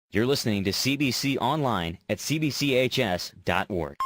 You're listening to CBC Online at cbchs.org.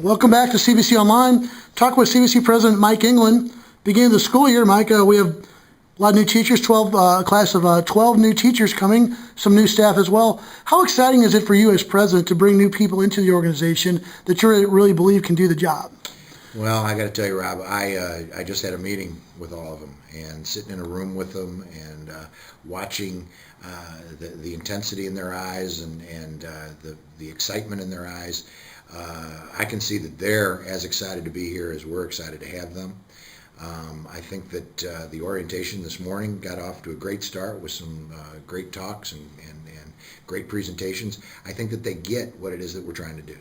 Welcome back to CBC Online. Talk with CBC President Mike England. Beginning of the school year, Mike, we have a lot of new teachers, a class of 12 new teachers coming, some new staff as well. How exciting is it for you as president to bring new people into the organization that you really believe can do the job? Well, I got to tell you, Rob, I just had a meeting with all of them and sitting in a room with them and watching the intensity in their eyes and the excitement in their eyes. I can see that they're as excited to be here as we're excited to have them. I think that the orientation this morning got off to a great start with some great talks and great presentations. I think that they get what it is that we're trying to do.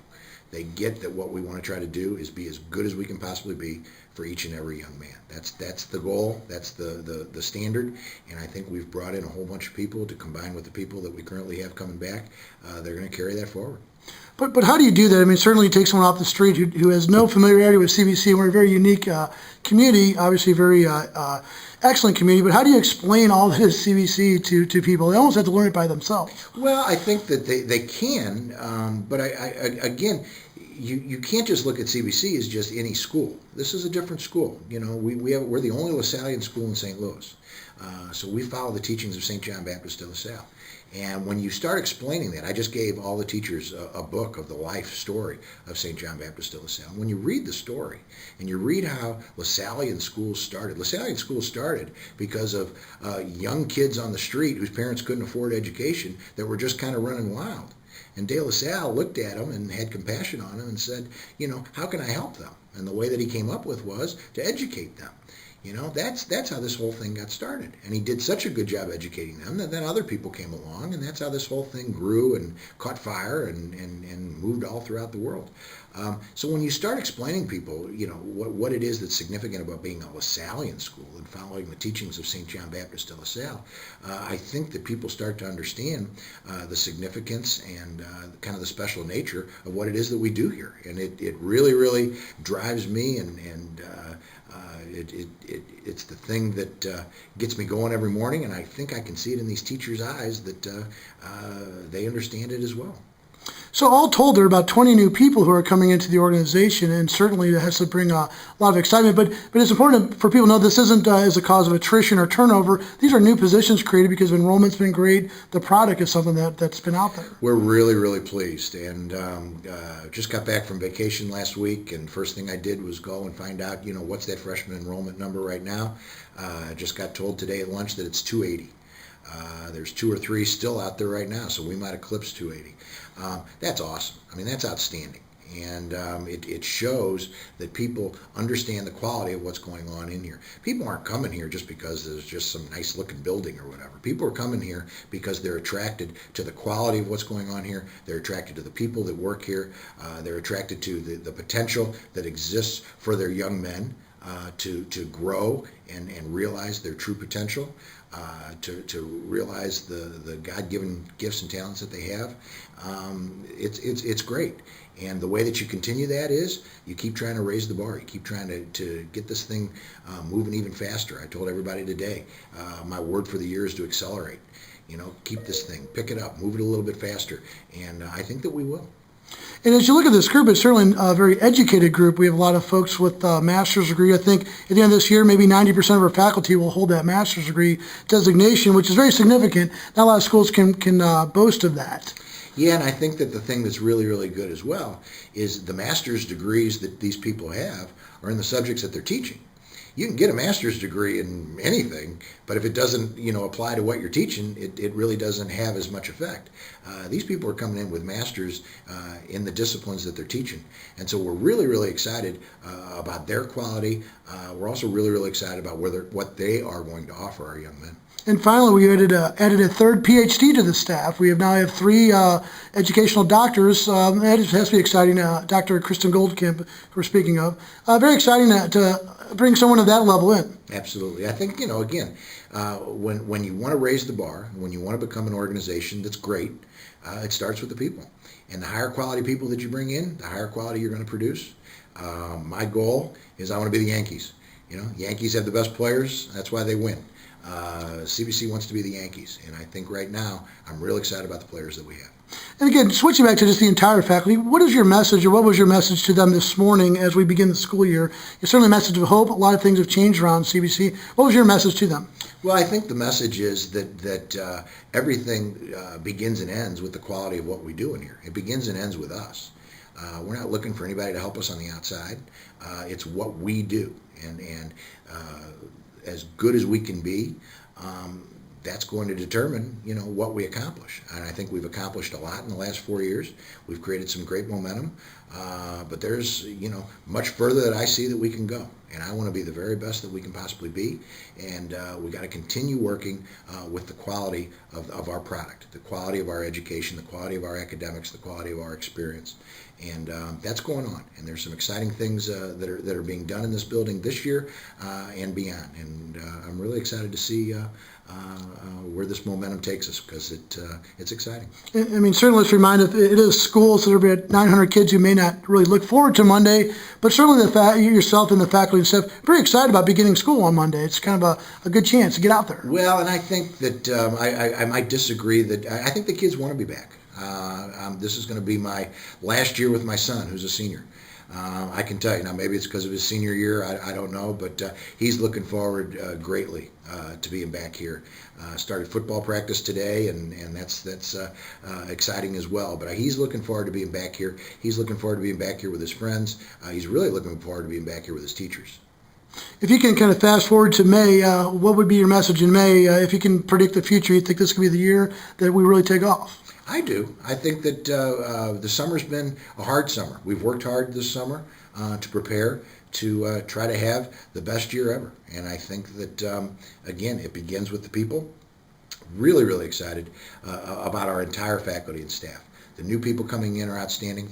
They get that what we want to try to do is be as good as we can possibly be for each and every young man. That's the goal. That's the standard. And I think we've brought in a whole bunch of people to combine with the people that we currently have coming back. They're going to carry that forward. But how do you do that? I mean, certainly you take someone off the street who has no familiarity with CBC, and we're a very unique community, obviously very excellent community, but how do you explain all that is CBC to people? They almost have to learn it by themselves. Well, I think that they can, but again, you can't just look at CBC as just any school. This is a different school. You know, we're the only LaSallian school in St. Louis. So we follow the teachings of St. John Baptist de La Salle. And when you start explaining that, I just gave all the teachers a book of the life story of St. John Baptist de La Salle. When you read the story and you read how LaSallian schools started because of young kids on the street whose parents couldn't afford education that were just kind of running wild. And De La Salle looked at them and had compassion on them and said, you know, how can I help them? And the way that he came up with was to educate them. You know, that's how this whole thing got started. And he did such a good job educating them that then other people came along, and that's how this whole thing grew and caught fire and moved all throughout the world. So when you start explaining people, you know, what it is that's significant about being a LaSallian school and following the teachings of St. John Baptist de La Salle, I think that people start to understand the significance and kind of the special nature of what it is that we do here. And it really, really drives me and it's the thing that gets me going every morning, and I think I can see it in these teachers' eyes that they understand it as well. So all told, there are about 20 new people who are coming into the organization, and certainly that has to bring a lot of excitement. But it's important for people to know this isn't as a cause of attrition or turnover. These are new positions created because enrollment's been great. The product is something that's been out there. We're really, really pleased, and just got back from vacation last week, and first thing I did was go and find out, you know, what's that freshman enrollment number right now. Just got told today at lunch that it's 280. There's 2 or 3 still out there right now, so we might eclipse 280. That's awesome. I mean, that's outstanding. And it shows that people understand the quality of what's going on in here. People aren't coming here just because there's just some nice looking building or whatever. People are coming here because they're attracted to the quality of what's going on here. They're attracted to the people that work here. They're attracted to the potential that exists for their young men to grow and realize their true potential. To realize the God-given gifts and talents that they have. It's great. And the way that you continue that is you keep trying to raise the bar. You keep trying to get this thing moving even faster. I told everybody today, my word for the year is to accelerate. You know, keep this thing, pick it up, move it a little bit faster. And I think that we will. And as you look at this group, it's certainly a very educated group. We have a lot of folks with a master's degree. I think at the end of this year, maybe 90% of our faculty will hold that master's degree designation, which is very significant. Not a lot of schools can boast of that. Yeah, and I think that the thing that's really, really good as well is the master's degrees that these people have are in the subjects that they're teaching. You can get a master's degree in anything, but if it doesn't, you know, apply to what you're teaching, it really doesn't have as much effect. These people are coming in with masters in the disciplines that they're teaching, and so we're really, really excited about their quality. We're also really, really excited about what they are going to offer our young men. And finally, we added a third PhD to the staff. We now have three educational doctors. That has to be exciting. Dr. Kristen Goldkamp, we're speaking of. Very exciting to bring someone of that level in. Absolutely. I think, again, when you want to raise the bar, when you want to become an organization that's great, it starts with the people. And the higher quality people that you bring in, the higher quality you're going to produce. My goal is I want to be the Yankees. Yankees have the best players. That's why they win. CBC wants to be the Yankees, and I think right now I'm real excited about the players that we have. And again, switching back to just the entire faculty, what is your message, or what was your message to them this morning as we begin the school year? It's certainly a message of hope. A lot of things have changed around CBC. What was your message to them? Well, I think the message is that everything begins and ends with the quality of what we do in here. It begins and ends with us. We're not looking for anybody to help us on the outside. It's what we do, and as good as we can be, that's going to determine, what we accomplish. And I think we've accomplished a lot in the last 4 years. We've created some great momentum, but there's, much further that I see that we can go. And I want to be the very best that we can possibly be. And we got to continue working with the quality of our product, the quality of our education, the quality of our academics, the quality of our experience. And that's going on. And there's some exciting things that are being done in this building this year and beyond. And I'm really excited to see where this momentum takes us, because it's exciting. I mean, certainly let's remind us, it is school, so there'll be 900 kids who may not really look forward to Monday, but certainly you yourself and the faculty and staff are very excited about beginning school on Monday. It's kind of a good chance to get out there. Well, and I think that I might disagree that I think the kids want to be back. This is going to be my last year with my son, who's a senior. I can tell you now, maybe it's because of his senior year, I don't know, but he's looking forward greatly to being back here. Started football practice today, and that's exciting as well. But he's looking forward to being back here. He's looking forward to being back here with his friends. He's really looking forward to being back here with his teachers. If you can kind of fast forward to May, what would be your message in May? If you can predict the future, you think this could be the year that we really take off? I do. I think that the summer's been a hard summer. We've worked hard this summer to prepare to try to have the best year ever. And I think that, again, it begins with the people. Really, really excited about our entire faculty and staff. The new people coming in are outstanding.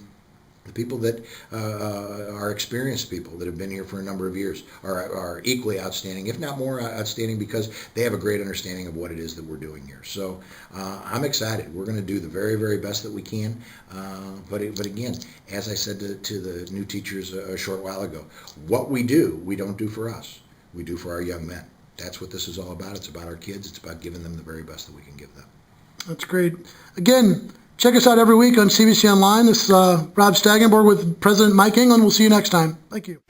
The people that are experienced people that have been here for a number of years are equally outstanding, if not more outstanding, because they have a great understanding of what it is that we're doing here. So I'm excited. We're going to do the very, very best that we can. But again, as I said to the new teachers a short while ago, what we do, we don't do for us. We do for our young men. That's what this is all about. It's about our kids. It's about giving them the very best that we can give them. That's great. Again, check us out every week on CBC Online. This is Rob Stagenborg with President Mike England. We'll see you next time. Thank you.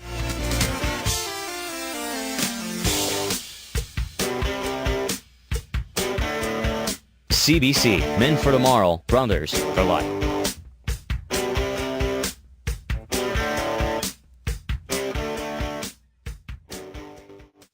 CBC, Men for Tomorrow, Brothers for Life.